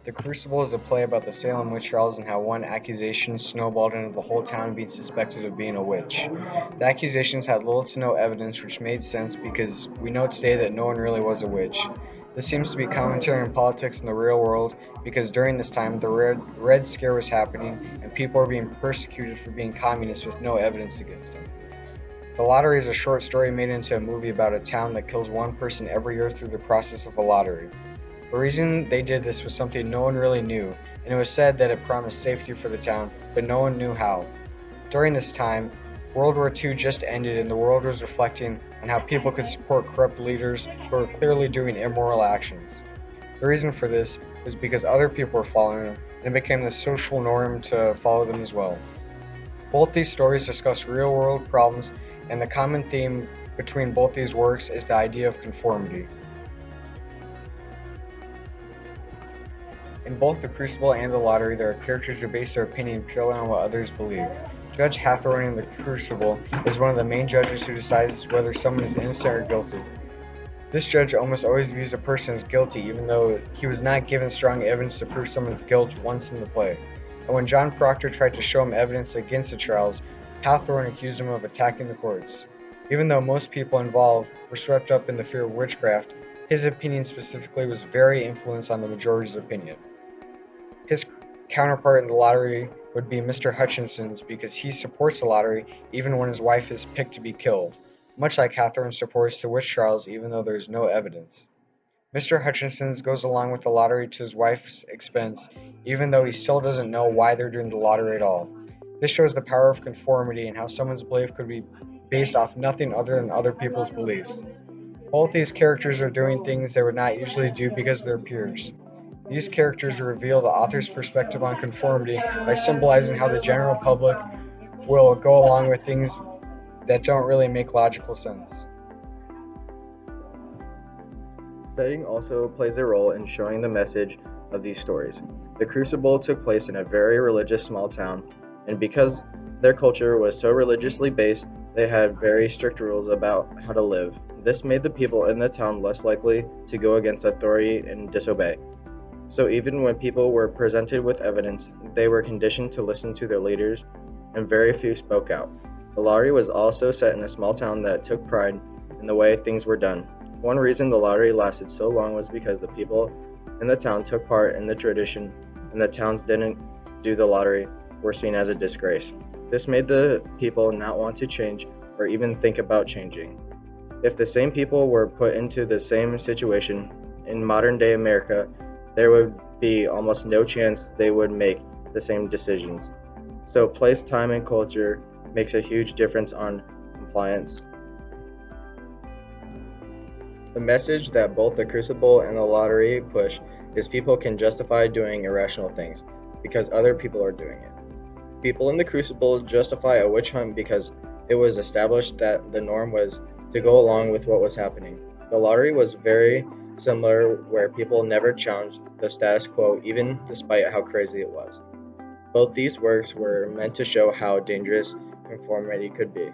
The Crucible is a play about the Salem witch trials and how one accusation snowballed into the whole town being suspected of being a witch. The accusations had little to no evidence, which made sense because we know today that no one really was a witch. This seems to be commentary on politics in the real world because during this time the Red Scare was happening and people were being persecuted for being communists with no evidence against them. The Lottery is a short story made into a movie about a town that kills one person every year through the process of a lottery. The reason they did this was something no one really knew, and it was said that it promised safety for the town, but no one knew how. During this time, World War II just ended and the world was reflecting on how people could support corrupt leaders who were clearly doing immoral actions. The reason for this was because other people were following them, and it became the social norm to follow them as well. Both these stories discuss real world problems, and the common theme between both these works is the idea of conformity. In both The Crucible and The Lottery, there are characters who base their opinion purely on what others believe. Judge Hathorne in The Crucible is one of the main judges who decides whether someone is innocent or guilty. This judge almost always views a person as guilty, even though he was not given strong evidence to prove someone's guilt once in the play. And when John Proctor tried to show him evidence against the Charles, Hathorne accused him of attacking the courts. Even though most people involved were swept up in the fear of witchcraft, his opinion specifically was very influenced on the majority's opinion. His counterpart in the lottery would be Mr. Hutchinson's because he supports the lottery even when his wife is picked to be killed, much like Hathorne supports the witch trials even though there is no evidence. Mr. Hutchinson's goes along with the lottery to his wife's expense, even though he still doesn't know why they're doing the lottery at all. This shows the power of conformity and how someone's belief could be based off nothing other than other people's beliefs. Both these characters are doing things they would not usually do because of their peers. These characters reveal the author's perspective on conformity by symbolizing how the general public will go along with things that don't really make logical sense. Setting also plays a role in showing the message of these stories. The Crucible took place in a very religious small town, and because their culture was so religiously based, they had very strict rules about how to live. This made the people in the town less likely to go against authority and disobey. So even when people were presented with evidence, they were conditioned to listen to their leaders, and very few spoke out. The lottery was also set in a small town that took pride in the way things were done. One reason the lottery lasted so long was because the people in the town took part in the tradition, and the towns didn't do the lottery were seen as a disgrace. This made the people not want to change or even think about changing. If the same people were put into the same situation in modern day America, there would be almost no chance they would make the same decisions. So place, time, and culture makes a huge difference on compliance. The message that both the Crucible and the lottery push is people can justify doing irrational things because other people are doing it. People in the Crucible justify a witch hunt because it was established that the norm was to go along with what was happening. The lottery was very similar, where people never challenged the status quo even despite how crazy it was. Both these works were meant to show how dangerous conformity could be.